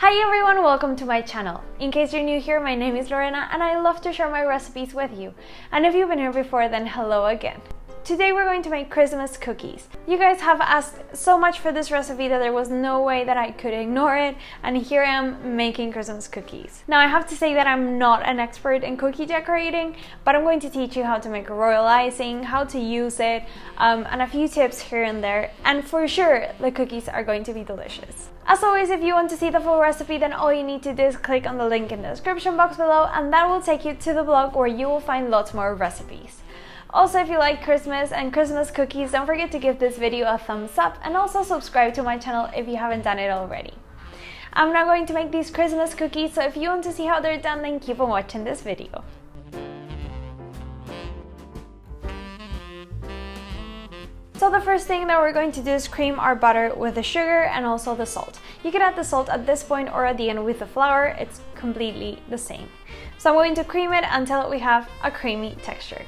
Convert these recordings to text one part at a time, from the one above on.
Hi everyone, welcome to my channel. In case you're new here, my name is Lorena and I love to share my recipes with you. And if you've been here before, then hello again. Today we're going to make Christmas cookies. You guys have asked so much for this recipe that there was no way that I could ignore it, and here I am making Christmas cookies. Now I have to say that I'm not an expert in cookie decorating, but I'm going to teach you how to make royal icing, how to use it, and a few tips here and there, and for sure the cookies are going to be delicious. As always, if you want to see the full recipe, then all you need to do is click on the link in the description box below, and that will take you to the blog where you will find lots more recipes. Also, if you like Christmas and Christmas cookies, don't forget to give this video a thumbs up and also subscribe to my channel if you haven't done it already. I'm now going to make these Christmas cookies, so if you want to see how they're done, then keep on watching this video. So the first thing that we're going to do is cream our butter with the sugar and also the salt. You can add the salt at this point or at the end with the flour, it's completely the same. So I'm going to cream it until we have a creamy texture.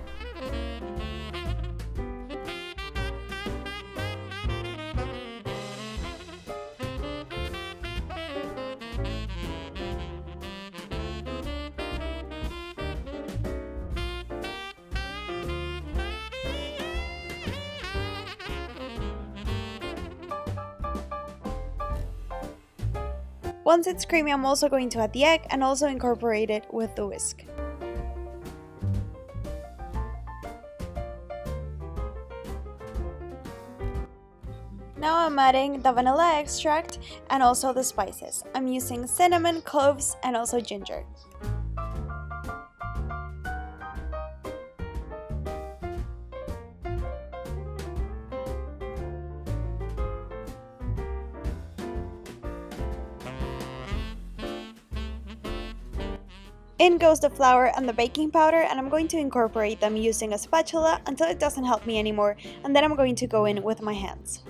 Once it's creamy, I'm also going to add the egg and also incorporate it with the whisk. Now I'm adding the vanilla extract and also the spices. I'm using cinnamon, cloves, and also ginger. In goes the flour and the baking powder, and I'm going to incorporate them using a spatula until it doesn't help me anymore, and then I'm going to go in with my hands.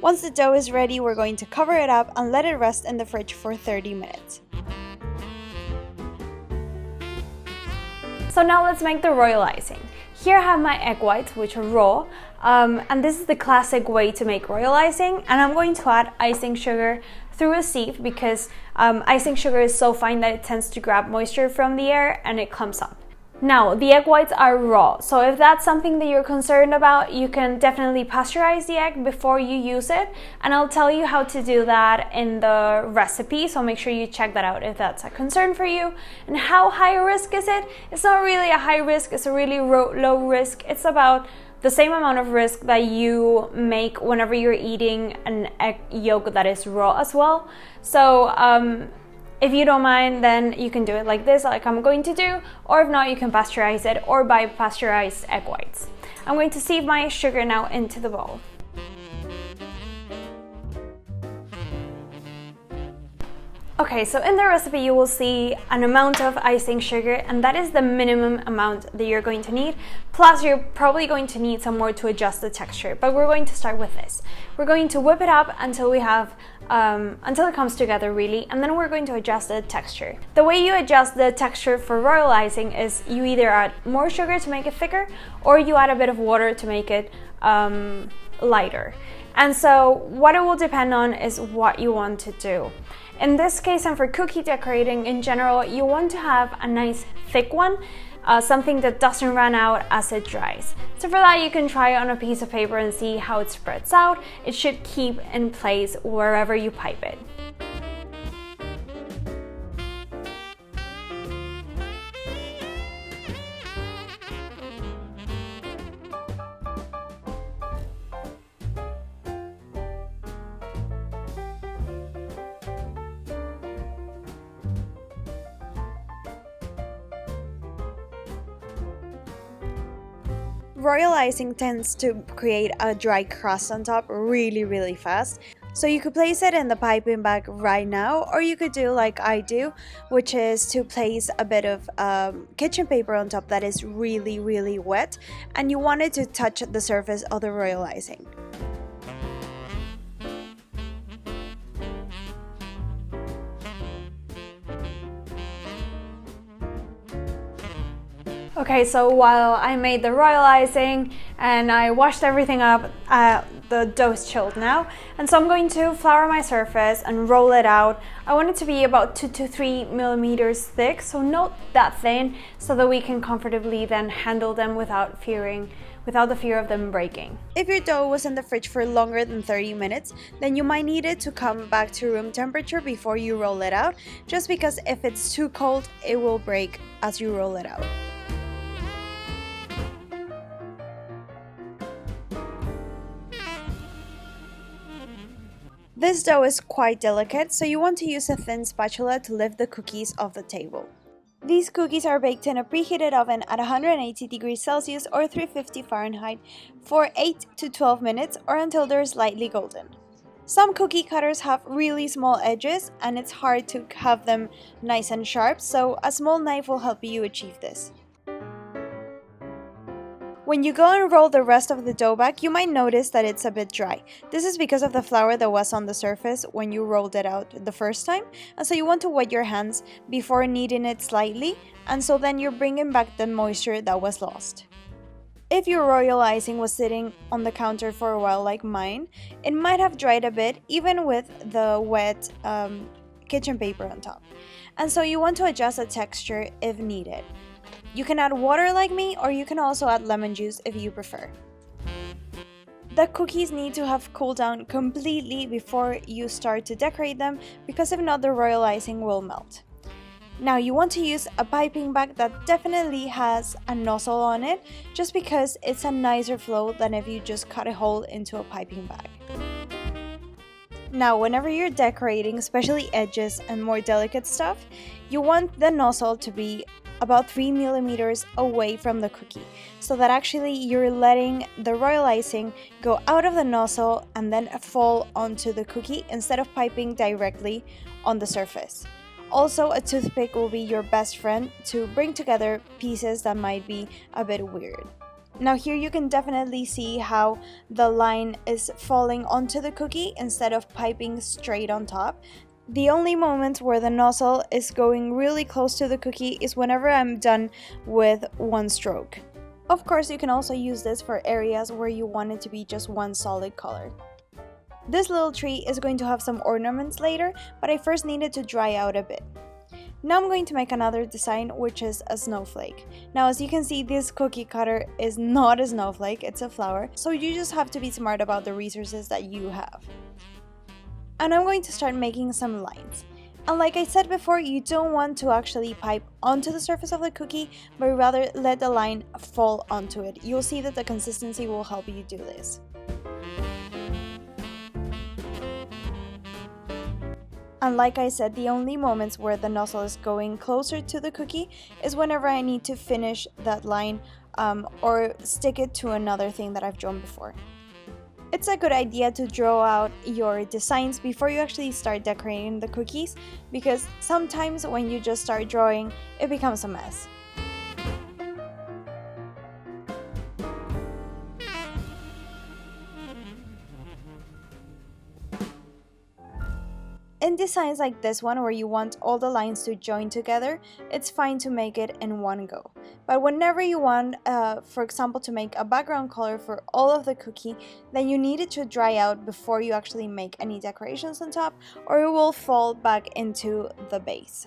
Once the dough is ready, we're going to cover it up and let it rest in the fridge for 30 minutes. So now let's make the royal icing. Here I have my egg whites, which are raw, and this is the classic way to make royal icing, and I'm going to add icing sugar through a sieve because icing sugar is so fine that it tends to grab moisture from the air and it clumps up. Now, the egg whites are raw, so if that's something that you're concerned about, you can definitely pasteurize the egg before you use it, and I'll tell you how to do that in the recipe, so make sure you check that out if that's a concern for you. And how high a risk is it? It's not really a high risk, it's a really low risk. It's about the same amount of risk that you make whenever you're eating an egg yolk that is raw as well. So if you don't mind, then you can do it like this, like I'm going to do, or if not, you can pasteurize it or buy pasteurized egg whites. I'm going to sieve my sugar now into the bowl. Okay, so in the recipe you will see an amount of icing sugar, and that is the minimum amount that you're going to need. Plus you're probably going to need some more to adjust the texture, but we're going to start with this. We're going to whip it up until we have until it comes together really, and then we're going to adjust the texture. The way you adjust the texture for royal icing is you either add more sugar to make it thicker, or you add a bit of water to make it lighter. And so what it will depend on is what you want to do. In this case, and for cookie decorating in general, you want to have a nice thick one, something that doesn't run out as it dries. So for that, you can try it on a piece of paper and see how it spreads out. It should keep in place wherever you pipe it. Royal icing tends to create a dry crust on top really fast. So you could place it in the piping bag right now, or you could do like I do, which is to place a bit of kitchen paper on top that is really wet, and you want it to touch the surface of the royal icing. Okay, so while I made the royal icing and I washed everything up, the dough's chilled now. And so I'm going to flour my surface and roll it out. I want it to be about 2 to 3 millimeters thick, so not that thin, so that we can comfortably then handle them without the fear of them breaking. If your dough was in the fridge for longer than 30 minutes, then you might need it to come back to room temperature before you roll it out, just because if it's too cold, it will break as you roll it out. This dough is quite delicate, so you want to use a thin spatula to lift the cookies off the table. These cookies are baked in a preheated oven at 180 degrees Celsius or 350 Fahrenheit for 8 to 12 minutes or until they're slightly golden. Some cookie cutters have really small edges and it's hard to have them nice and sharp, so a small knife will help you achieve this. When you go and roll the rest of the dough back, you might notice that it's a bit dry. This is because of the flour that was on the surface when you rolled it out the first time, and so you want to wet your hands before kneading it slightly, and so then you're bringing back the moisture that was lost. If your royal icing was sitting on the counter for a while like mine, it might have dried a bit even with the wet kitchen paper on top, and so you want to adjust the texture if needed. You can add water like me, or you can also add lemon juice if you prefer. The cookies need to have cooled down completely before you start to decorate them, because if not, the royal icing will melt. Now you want to use a piping bag that definitely has a nozzle on it, just because it's a nicer flow than if you just cut a hole into a piping bag. Now, whenever you're decorating, especially edges and more delicate stuff, you want the nozzle to be about 3 millimeters away from the cookie, so that actually you're letting the royal icing go out of the nozzle and then fall onto the cookie instead of piping directly on the surface. Also, a toothpick will be your best friend to bring together pieces that might be a bit weird. Now here you can definitely see how the line is falling onto the cookie instead of piping straight on top. The only moment where the nozzle is going really close to the cookie is whenever I'm done with one stroke. Of course, you can also use this for areas where you want it to be just one solid color. This little tree is going to have some ornaments later, but I first needed to dry out a bit. Now I'm going to make another design, which is a snowflake. Now as you can see, this cookie cutter is not a snowflake, it's a flower, so you just have to be smart about the resources that you have. And I'm going to start making some lines. And like I said before, you don't want to actually pipe onto the surface of the cookie, but rather let the line fall onto it. You'll see that the consistency will help you do this. And like I said, the only moments where the nozzle is going closer to the cookie is whenever I need to finish that line or stick it to another thing that I've drawn before. It's a good idea to draw out your designs before you actually start decorating the cookies, because sometimes when you just start drawing, it becomes a mess. In designs like this one, where you want all the lines to join together, it's fine to make it in one go. But whenever you want, for example, to make a background color for all of the cookie, then you need it to dry out before you actually make any decorations on top, or it will fall back into the base.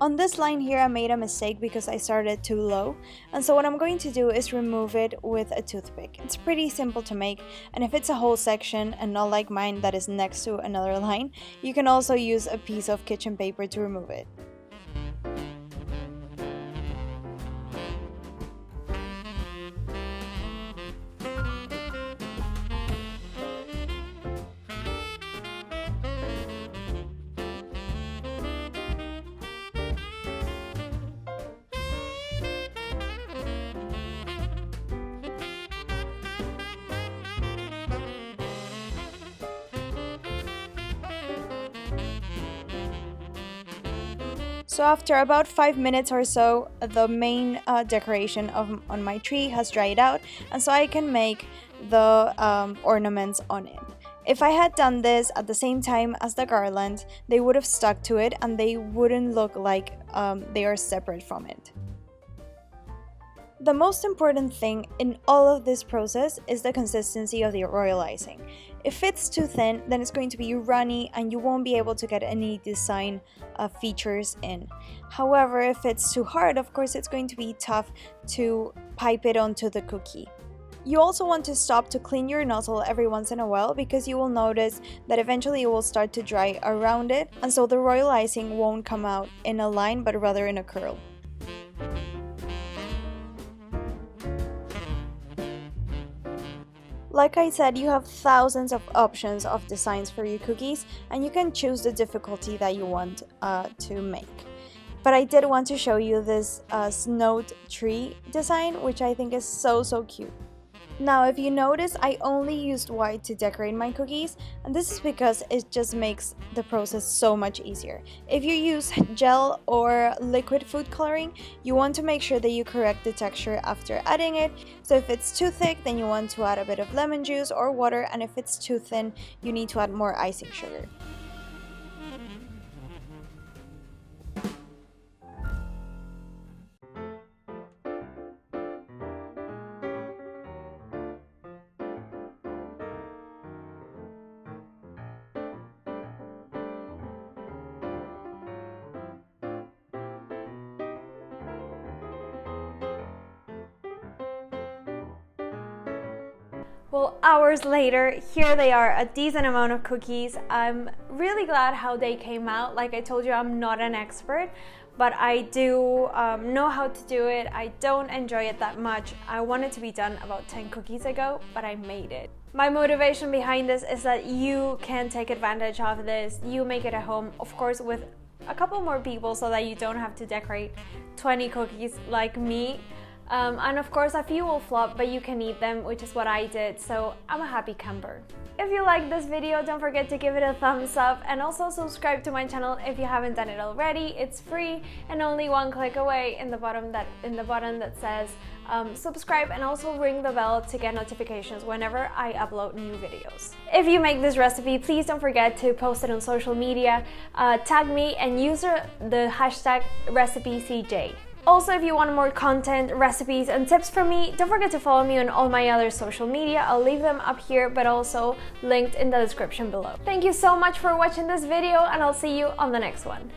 On this line here, I made a mistake because I started too low, and so what I'm going to do is remove it with a toothpick. It's pretty simple to make, and if it's a whole section and not like mine that is next to another line, you can also use a piece of kitchen paper to remove it. So after about 5 minutes or so, the main decoration on my tree has dried out, and so I can make the ornaments on it. If I had done this at the same time as the garland, they would have stuck to it and they wouldn't look like they are separate from it. The most important thing in all of this process is the consistency of the royal icing. If it's too thin, then it's going to be runny and you won't be able to get any design features in. However, if it's too hard, of course it's going to be tough to pipe it onto the cookie. You also want to stop to clean your nozzle every once in a while because you will notice that eventually it will start to dry around it, and so the royal icing won't come out in a line but rather in a curl. Like I said, you have thousands of options of designs for your cookies, and you can choose the difficulty that you want to make. But I did want to show you this snowed tree design, which I think is so cute. Now, if you notice, I only used white to decorate my cookies, and this is because it just makes the process so much easier. If you use gel or liquid food coloring, you want to make sure that you correct the texture after adding it. So if it's too thick, then you want to add a bit of lemon juice or water, and if it's too thin, you need to add more icing sugar. Well, hours later, here they are, a decent amount of cookies. I'm really glad how they came out. Like I told you, I'm not an expert, but I do know how to do it. I don't enjoy it that much. I wanted to be done about 10 cookies ago, but I made it. My motivation behind this is that you can take advantage of this. You make it at home, of course, with a couple more people so that you don't have to decorate 20 cookies like me. And of course a few will flop, but you can eat them, which is what I did, so I'm a happy camper. If you like this video, don't forget to give it a thumbs up and also subscribe to my channel if you haven't done it already. It's free and only one click away in the button that says subscribe, and also ring the bell to get notifications whenever I upload new videos. If you make this recipe, please don't forget to post it on social media, tag me and use the hashtag RecipeCJ. Also, if you want more content, recipes, and tips from me, don't forget to follow me on all my other social media. I'll leave them up here, but also linked in the description below. Thank you so much for watching this video, and I'll see you on the next one.